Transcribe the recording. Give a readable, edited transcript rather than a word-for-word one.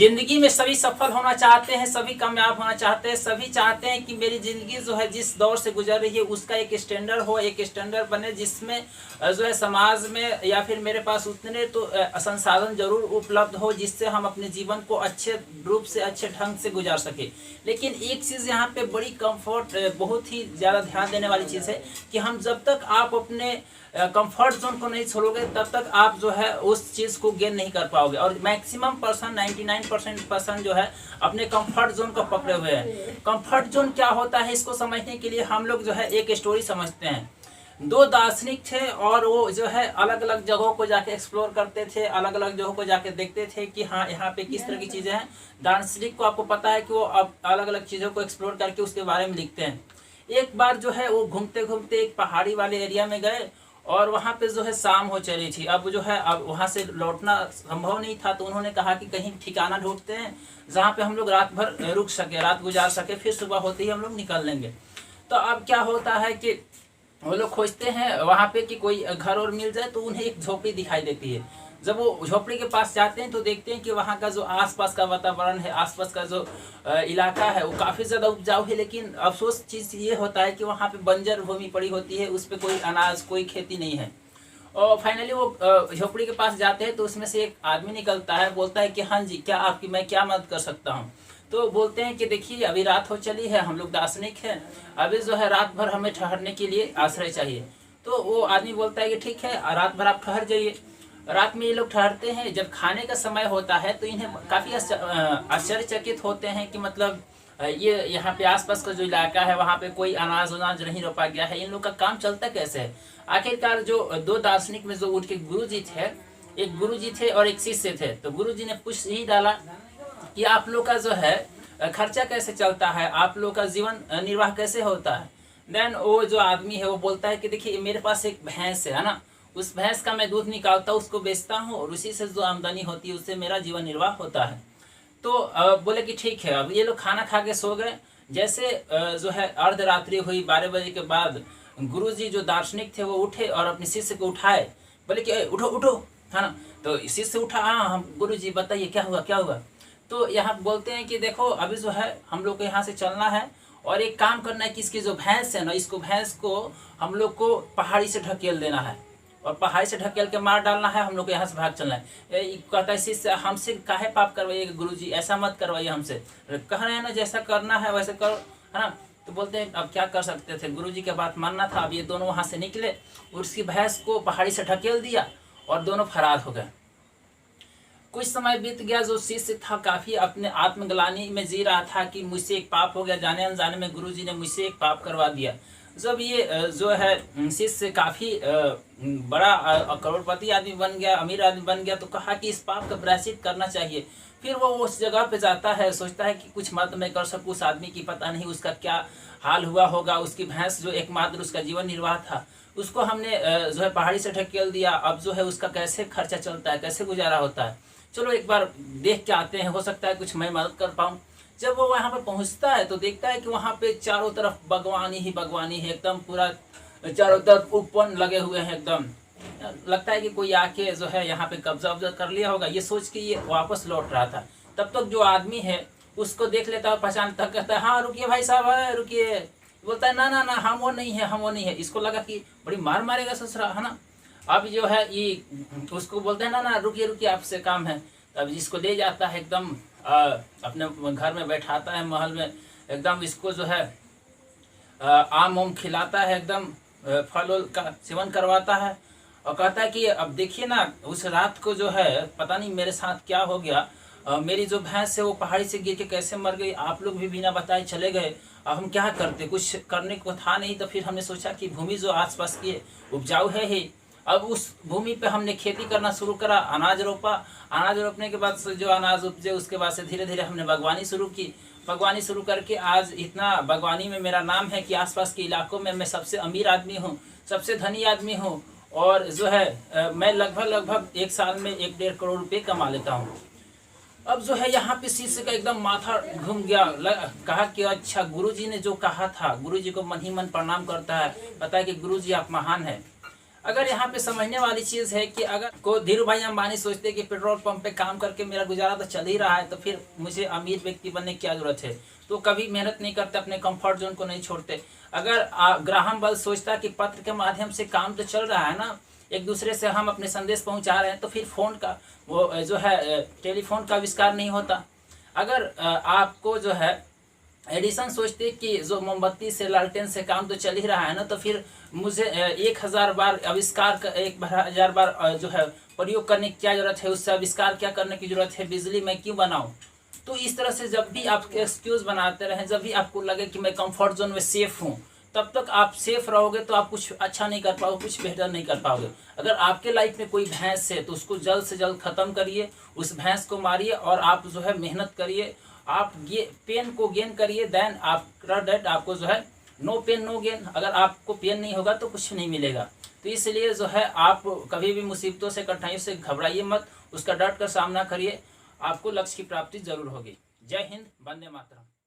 जिंदगी में सभी सफल होना चाहते हैं, सभी कामयाब होना चाहते हैं, सभी चाहते हैं कि मेरी जिंदगी जो है जिस दौर से गुजर रही है उसका एक स्टैंडर्ड हो, एक स्टैंडर्ड बने जिसमें जो है समाज में या फिर मेरे पास उतने तो संसाधन जरूर उपलब्ध हो जिससे हम अपने जीवन को अच्छे रूप से अच्छे ढंग से गुजार सके। लेकिन एक चीज़ यहाँ पे बड़ी कंफर्ट बहुत ही ज़्यादा ध्यान देने वाली चीज़ है कि हम जब तक आप अपने कंफर्ट जोन को नहीं छोड़ोगे तब तक आप जो है उस चीज़ को गेन नहीं कर पाओगे। और मैक्सिमम पर्सन 99% पर्सन जो है अपने कंफर्ट जोन को पकड़े हुए हैं। कंफर्ट जोन क्या होता है इसको समझने के लिए हम लोग जो है एक स्टोरी समझते हैं। दो दार्शनिक थे और वो जो है अलग अलग जगहों को जाके एक्सप्लोर करते थे, अलग अलग जगहों को जाके देखते थे कि हाँ यहाँ पे किस तरह की चीज़ें हैं। दार्शनिक को आपको पता है कि वो अब अलग अलग चीज़ों को एक्सप्लोर करके उसके बारे में लिखते हैं। एक बार जो है वो घूमते घूमते एक पहाड़ी वाले एरिया में गए और वहाँ पे जो है शाम हो चली थी। अब जो है अब वहाँ से लौटना संभव नहीं था तो उन्होंने कहा कि कहीं ठिकाना ढूंढते हैं जहाँ पे हम लोग रात भर रुक सके, रात गुजार सके, फिर सुबह होते ही हम लोग निकल लेंगे। तो अब क्या होता है कि वो लोग खोजते हैं वहाँ पे कि कोई घर और मिल जाए, तो उन्हें एक झोपड़ी दिखाई देती है। जब वो झोपड़ी के पास जाते हैं तो देखते हैं कि वहाँ का जो आसपास का वातावरण है, आसपास का जो इलाका है वो काफ़ी ज़्यादा उपजाऊ है। लेकिन अफसोस चीज़ ये होता है कि वहाँ पे बंजर भूमि पड़ी होती है, उस पर कोई अनाज कोई खेती नहीं है। और फाइनली वो झोपड़ी के पास जाते हैं तो उसमें से एक आदमी निकलता है, बोलता है कि हाँ जी क्या आपकी मैं क्या मदद कर सकता हूँ। तो बोलते हैं कि देखिए अभी रात हो चली है, हम लोग दार्शनिक हैं, अभी जो है रात भर हमें ठहरने के लिए आश्रय चाहिए। तो वो आदमी बोलता है कि ठीक है रात भर आप ठहर जाइए। रात में ये लोग ठहरते हैं। जब खाने का समय होता है तो इन्हें काफ़ी आश्चर्यचकित होते हैं कि मतलब ये यहाँ पे आसपास का जो इलाका है वहाँ पे कोई अनाज वनाज नहीं रोपा गया है, इन लोग का काम चलता कैसे है। आखिरकार जो दो दार्शनिक में जो उनके गुरुजी थे, एक गुरुजी थे और एक शिष्य थे। तो गुरुजी ने पूछ ही डाला कि आप लोग का जो है खर्चा कैसे चलता है, आप लोग का जीवन निर्वाह कैसे होता है। देन वो जो आदमी है वो बोलता है कि देखिए मेरे पास एक भैंस है ना, उस भैंस का मैं दूध निकालता हूँ, उसको बेचता हूँ और उसी से जो आमदनी होती है उससे मेरा जीवन निर्वाह होता है। तो बोले कि ठीक है। अब ये लोग खाना खा के सो गए। जैसे जो है अर्धरात्रि हुई, 12 बजे के बाद गुरुजी जो दार्शनिक थे वो उठे और अपने शिष्य को उठाए, बोले कि उठो उठो, है ना। तो शिष्य उठा, हाँ हम गुरुजी बताइए क्या हुआ क्या हुआ। तो यहाँ बोलते हैं कि देखो अभी जो है हम लोग को यहाँ से चलना है और एक काम करना है कि इसकी जो भैंस है ना, इसको भैंस को हम लोग को पहाड़ी से ढकेल देना है और पहाड़ी से ढकेल के मार डालना है, हम लोग को यहाँ से भाग चलना है। कहता है शिष्य हमसे काहे पाप करवाइएगा गुरुजी, ऐसा मत करवाइए हमसे, कह रहे हैं ना जैसा करना है वैसे करो, है ना। तो बोलते हैं अब क्या कर सकते थे, गुरुजी की बात मानना था। अब ये दोनों वहाँ से निकले, उसकी भैंस को पहाड़ी से ढकेल दिया और दोनों फरार हो गए। कुछ समय बीत गया। जो शिष्य था काफ़ी अपने आत्मग्लानि में जी रहा था कि मुझसे एक पाप हो गया, जाने अनजाने में गुरुजी ने मुझसे एक पाप करवा दिया। जब ये जो है शिष्य काफ़ी बड़ा करोड़पति आदमी बन गया, अमीर आदमी बन गया, तो कहा कि इस पाप का प्रायश्चित करना चाहिए। फिर वो उस जगह पे जाता है, सोचता है कि कुछ मत मैं कर सकूँ। उस आदमी की पता नहीं उसका क्या हाल हुआ होगा। उसकी भैंस जो एकमात्र उसका जीवन निर्वाह था उसको हमने जो है पहाड़ी से ढकेल दिया। अब जो है उसका कैसे खर्चा चलता है, कैसे गुजारा होता है, चलो एक बार देख के आते हैं, हो सकता है कुछ मैं मदद कर पाऊँ। जब वो वहाँ पे पहुँचता है तो देखता है कि वहाँ पे चारों तरफ बागवानी ही बागवानी है, एकदम पूरा चारों तरफ उपवन लगे हुए हैं। एकदम लगता है कि कोई आके जो है यहाँ पे कब्जा वब्जा कर लिया होगा। ये सोच के ये वापस लौट रहा था। तब तक जो आदमी है उसको देख लेता है, पहचानता, कहता है हाँ रुकिए भाई साहब, है रुकिए। बोलता है ना ना ना हम वो नहीं है, हम वो नहीं है। इसको लगा कि बड़ी मार मारेगा ससुरा, है ना। अब जो है ये उसको बोलते हैं ना ना रुकिए रुकिए आपसे काम है। तब इसको ले जाता है एकदम अपने घर में बैठाता है महल में, एकदम इसको जो है आम उम खिलाता है, एकदम फल उल का सेवन करवाता है और कहता है कि अब देखिए ना उस रात को जो है पता नहीं मेरे साथ क्या हो गया, मेरी जो भैंस है वो पहाड़ी से गिर के कैसे मर गई, आप लोग भी बिना बताए चले गए। अब हम क्या करते, कुछ करने को था नहीं। तो फिर हमने सोचा कि भूमि जो आसपास की उपजाऊ है ही, अब उस भूमि पे हमने खेती करना शुरू करा, अनाज रोपा। अनाज रोपने के बाद जो अनाज उपजे उसके बाद से धीरे धीरे हमने बागवानी शुरू की। बागवानी शुरू करके आज इतना बागवानी में मेरा नाम है कि आसपास के इलाकों में मैं सबसे अमीर आदमी हूँ, सबसे धनी आदमी हूँ। और जो है मैं लगभग एक साल में 1-1.5 करोड़ रुपये कमा लेता हूँ। अब जो है यहाँ पे शिष्य का एकदम माथा घूम गया। कहा कि अच्छा गुरुजी ने जो कहा था, गुरुजी को मन ही मन प्रणाम करता है, पता है कि गुरुजी आप महान है। अगर यहाँ पे समझने वाली चीज़ है कि अगर को धीरू भाई अंबानी सोचते हैं कि पेट्रोल पंप पे काम करके मेरा गुजारा तो चल ही रहा है, तो फिर मुझे अमीर व्यक्ति बनने की क्या जरूरत है। तो कभी मेहनत नहीं करते, अपने कंफर्ट जोन को नहीं छोड़ते। अगर ग्राहम बेल सोचता कि पत्र के माध्यम से काम तो चल रहा है ना, एक दूसरे से हम अपने संदेश पहुंचा रहे हैं, तो फिर फ़ोन का वो जो है टेलीफोन का आविष्कार नहीं होता। अगर आपको जो है एडिसन सोचते कि जो मोमबत्ती से लालटेन से काम तो चल ही रहा है ना, तो फिर मुझे 1000 बार आविष्कार 1000 बार जो है प्रयोग करने की क्या जरूरत है, उससे आविष्कार क्या करने की जरूरत है, बिजली मैं क्यों बनाऊं। तो इस तरह से जब भी आप एक्सक्यूज़ बनाते रहें, जब भी आपको लगे कि मैं कंफर्ट जोन में सेफ हूँ, तब तक आप सेफ रहोगे तो आप कुछ अच्छा नहीं कर पाओगे, कुछ बेहतर नहीं कर पाओगे। अगर आपके लाइफ में कोई भैंस है तो उसको जल्द से जल्द ख़त्म करिए, उस भैंस को मारिए और आप जो है मेहनत करिए, आप ये पेन को गेन करिए। देन आफ्टर दैट आपको जो है नो पेन नो गेन। अगर आपको पेन नहीं होगा तो कुछ नहीं मिलेगा। तो इसलिए जो है आप कभी भी मुसीबतों से कठिनाइयों से घबराइए मत, उसका डट कर सामना करिए, आपको लक्ष्य की प्राप्ति जरूर होगी। जय हिंद, वंदे मातरम।